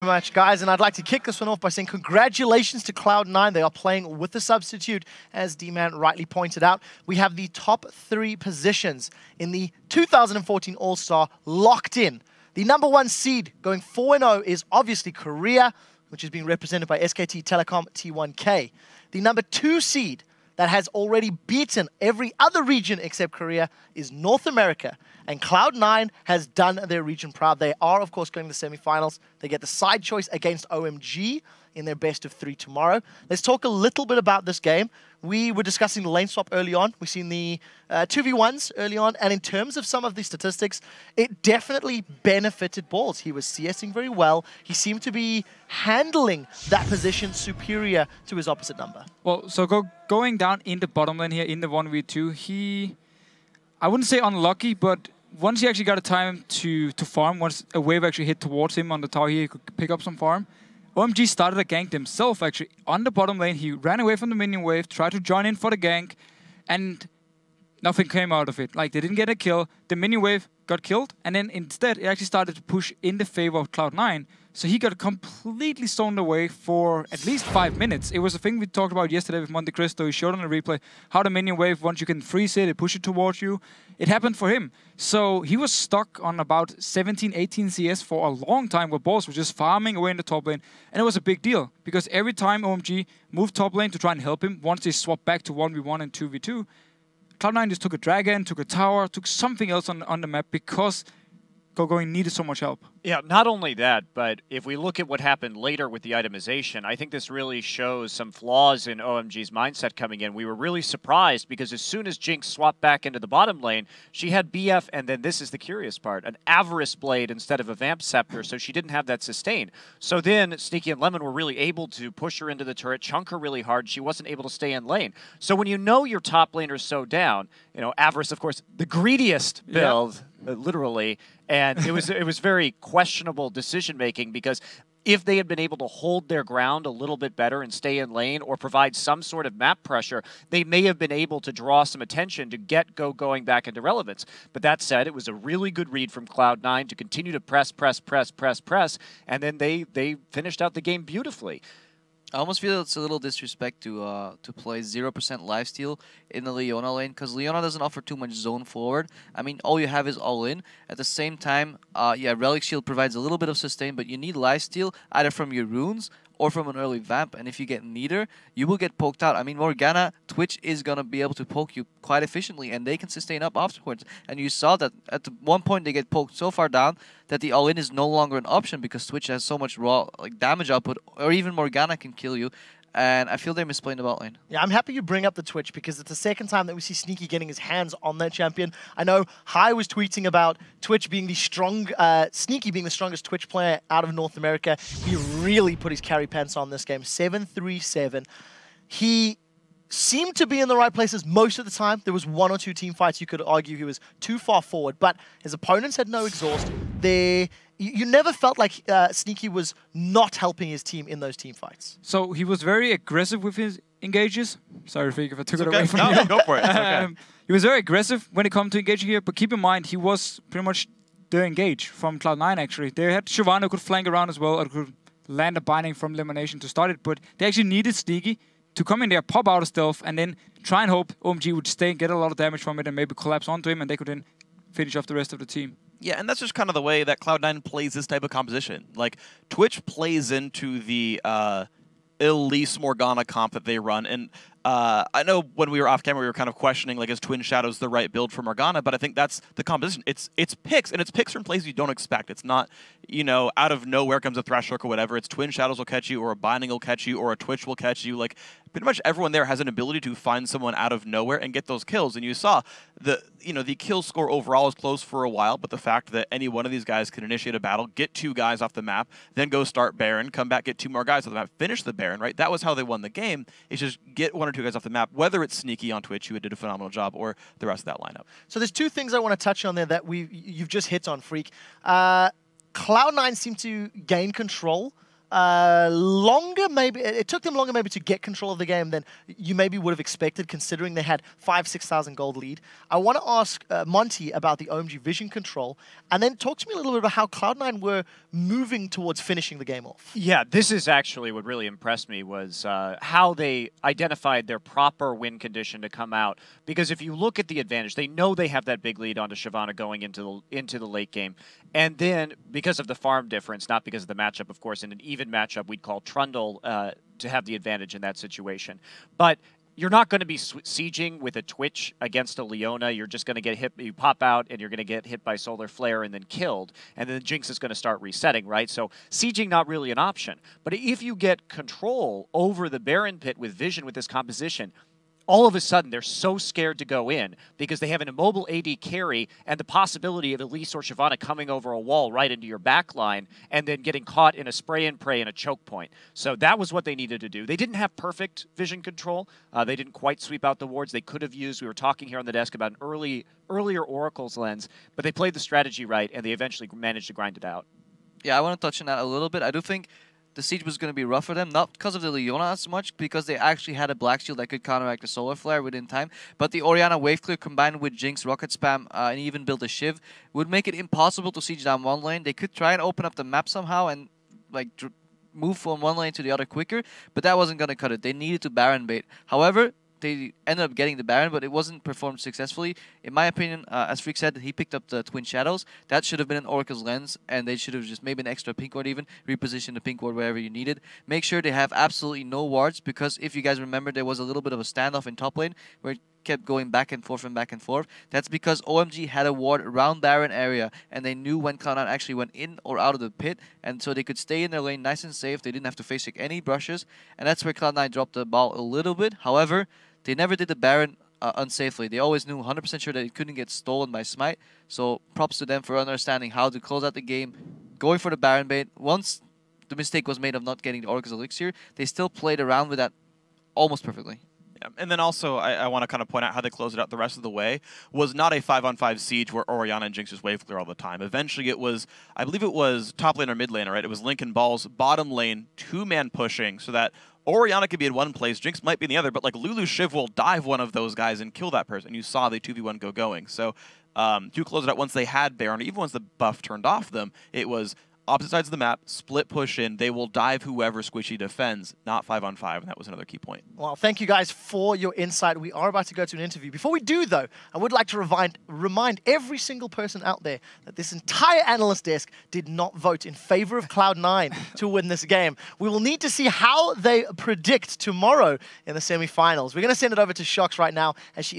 Much, guys, and I'd like to kick this one off by saying congratulations to Cloud9. They are playing with the substitute, as D-Man rightly pointed out. We have the top 3 positions in the 2014 All-Star locked in. The number 1 seed going 4-0 is obviously Korea, which is being represented by SKT Telecom T1K. The number 2 seed that has already beaten every other region except Korea is North America. And Cloud9 has done their region proud. They are, of course, going to the semifinals. They get the side choice against OMG in their best of 3 tomorrow. Let's talk a little bit about this game. We were discussing the lane swap early on. We've seen the 2v1s early on. And in terms of some of the statistics, it definitely benefited Balls. He was CSing very well. He seemed to be handling that position superior to his opposite number. Well, so going down in the bottom lane here in the 1v2, I wouldn't say unlucky, but once he actually got a time to farm, once a wave actually hit towards him on the tower here, he could pick up some farm. OMG started a gank themselves actually on the bottom lane. He ran away from the minion wave, tried to join in for the gank, and nothing came out of it. Like, they didn't get a kill. The minion wave got killed, and then instead it actually started to push in the favor of Cloud9. So he got completely stoned away for at least 5 minutes. It was a thing we talked about yesterday with Monte Cristo. He showed on the replay how the minion wave, once you can freeze it push it towards you. It happened for him. So he was stuck on about 17, 18 CS for a long time where Balls was just farming away in the top lane. And it was a big deal because every time OMG moved top lane to try and help him, once they swapped back to 1v1 and 2v2, Cloud9 just took a dragon, took a tower, took something else on the map because Going needed so much help. Yeah, not only that, but if we look at what happened later with the itemization, I think this really shows some flaws in OMG's mindset coming in. We were really surprised because as soon as Jinx swapped back into the bottom lane, she had BF, and then this is the curious part, an Avarice Blade instead of a Vamp Scepter, so she didn't have that sustain. So then Sneaky and Lemon were really able to push her into the turret, chunk her really hard, she wasn't able to stay in lane. So when you know your top laner's so down, you know, Avarice, of course, the greediest build, literally, and it was very questionable decision-making because if they had been able to hold their ground a little bit better and stay in lane or provide some sort of map pressure, they may have been able to draw some attention to get going back into relevance. But that said, it was a really good read from Cloud9 to continue to press, and then they finished out the game beautifully. I almost feel it's a little disrespect to play 0% lifesteal in the Leona lane because Leona doesn't offer too much zone forward. I mean, all you have is all in. At the same time, yeah, Relic Shield provides a little bit of sustain, but you need lifesteal either from your runes or from an early vamp, and if you get neither, you will get poked out. I mean, Morgana, Twitch is going to be able to poke you quite efficiently, and they can sustain up afterwards. And you saw that at one point they get poked so far down that the all-in is no longer an option because Twitch has so much raw damage output, or even Morgana can kill you. And I feel they misplayed the bot lane. Yeah, I'm happy you bring up the Twitch because it's the second time that we see Sneaky getting his hands on that champion. I know Hai was tweeting about Twitch being the Sneaky being the strongest Twitch player out of North America. He really put his carry pants on this game. 7-3-7. He seemed to be in the right places most of the time. There was 1 or 2 team fights you could argue he was too far forward, but his opponents had no exhaust. You never felt like Sneaky was not helping his team in those team fights. So he was very aggressive with his engages. Sorry, Fig, if I took it away from you. No, go for it. It's okay. He was very aggressive when it comes to engaging here, but keep in mind, he was pretty much the engage from Cloud9, actually. They had Shyvana who could flank around as well, or could land a binding from Elimination to start it, but they actually needed Sneaky to come in there, pop out of stealth, and then try and hope OMG would stay and get a lot of damage from it and maybe collapse onto him, and they could then finish off the rest of the team. Yeah, and that's just kind of the way that Cloud9 plays this type of composition. Like, Twitch plays into the Elise Morgana comp that they run, and I know when we were off camera we were kind of questioning, like, is Twin Shadows the right build for Morgana, but I think that's the composition. It's picks, and it's picks from places you don't expect. It's not, you know, out of nowhere comes a Thrashhook or whatever. It's Twin Shadows will catch you, or a Binding will catch you, or a Twitch will catch you. Like, pretty much everyone there has an ability to find someone out of nowhere and get those kills, and you saw the kill score overall is close for a while, but the fact that any one of these guys can initiate a battle, get 2 guys off the map, then go start Baron, come back, get 2 more guys off the map, finish the Baron, right? That was how they won the game, is just get 1 or 2 guys off the map, whether it's Sneaky on Twitch, who did a phenomenal job, or the rest of that lineup. So there's 2 things I want to touch on there that you've just hit on, Freak. Cloud9 seemed to gain control longer, maybe it took them longer maybe to get control of the game than you maybe would have expected, considering they had 6,000 gold lead. I want to ask Monty about the OMG vision control, and then talk to me a little bit about how Cloud9 were moving towards finishing the game off. Yeah, this is actually what really impressed me was how they identified their proper win condition to come out. Because if you look at the advantage, they know they have that big lead onto Shyvana going into the late game. And then, because of the farm difference, not because of the matchup, of course, in an even matchup, we'd call Trundle to have the advantage in that situation. But you're not going to be sieging with a Twitch against a Leona. You're just going to get hit. You pop out, and you're going to get hit by Solar Flare and then killed. And then Jinx is going to start resetting, right? So sieging not really an option. But if you get control over the Baron Pit with Vision with this composition, all of a sudden, they're so scared to go in because they have an immobile AD carry and the possibility of Elise or Shyvana coming over a wall right into your back line and then getting caught in a spray and pray and a choke point. So that was what they needed to do. They didn't have perfect vision control. They didn't quite sweep out the wards they could have used. We were talking here on the desk about an earlier Oracle's lens, but they played the strategy right and they eventually managed to grind it out. Yeah, I want to touch on that a little bit. I do think the siege was going to be rough for them, not because of the Leona as much, because they actually had a Black Shield that could counteract the Solar Flare within time. But the Orianna Wave Clear combined with Jinx Rocket Spam and even build a Shiv would make it impossible to siege down one lane. They could try and open up the map somehow and like move from one lane to the other quicker, but that wasn't going to cut it. They needed to Baron bait. However, they ended up getting the Baron, but it wasn't performed successfully. In my opinion, as Freak said, he picked up the Twin Shadows. That should have been an Oracle's Lens, and they should have just maybe an extra pink ward even, reposition the pink ward wherever you needed. Make sure they have absolutely no wards, because if you guys remember, there was a little bit of a standoff in top lane where it kept going back and forth and back and forth. That's because OMG had a ward around Baron area, and they knew when Cloud9 actually went in or out of the pit, and so they could stay in their lane nice and safe. They didn't have to face any brushes, and that's where Cloud9 dropped the ball a little bit. However, they never did the Baron unsafely. They always knew 100% sure that it couldn't get stolen by Smite. So props to them for understanding how to close out the game, going for the Baron bait. Once the mistake was made of not getting the Oracle's Elixir, they still played around with that almost perfectly. Yeah. And then also, I want to kind of point out how they closed it out the rest of the way. Was not a 5-on-5 siege where Orianna and Jinx just wave clear all the time. Eventually it was, I believe it was top lane or mid lane, right? It was Lincoln Ball's bottom lane, two-man pushing so that Orianna could be in one place, Jinx might be in the other, but like Lulu Shiv will dive one of those guys and kill that person. You saw the 2v1 going. So to close it out, once they had Baron, even once the buff turned off them, it was opposite sides of the map, split push in, they will dive whoever Squishy defends, not 5-on-5, and that was another key point. Well, thank you guys for your insight. We are about to go to an interview. Before we do, though, I would like to remind every single person out there that this entire analyst desk did not vote in favor of Cloud9 to win this game. We will need to see how they predict tomorrow in the semifinals. We're going to send it over to Shox right now as she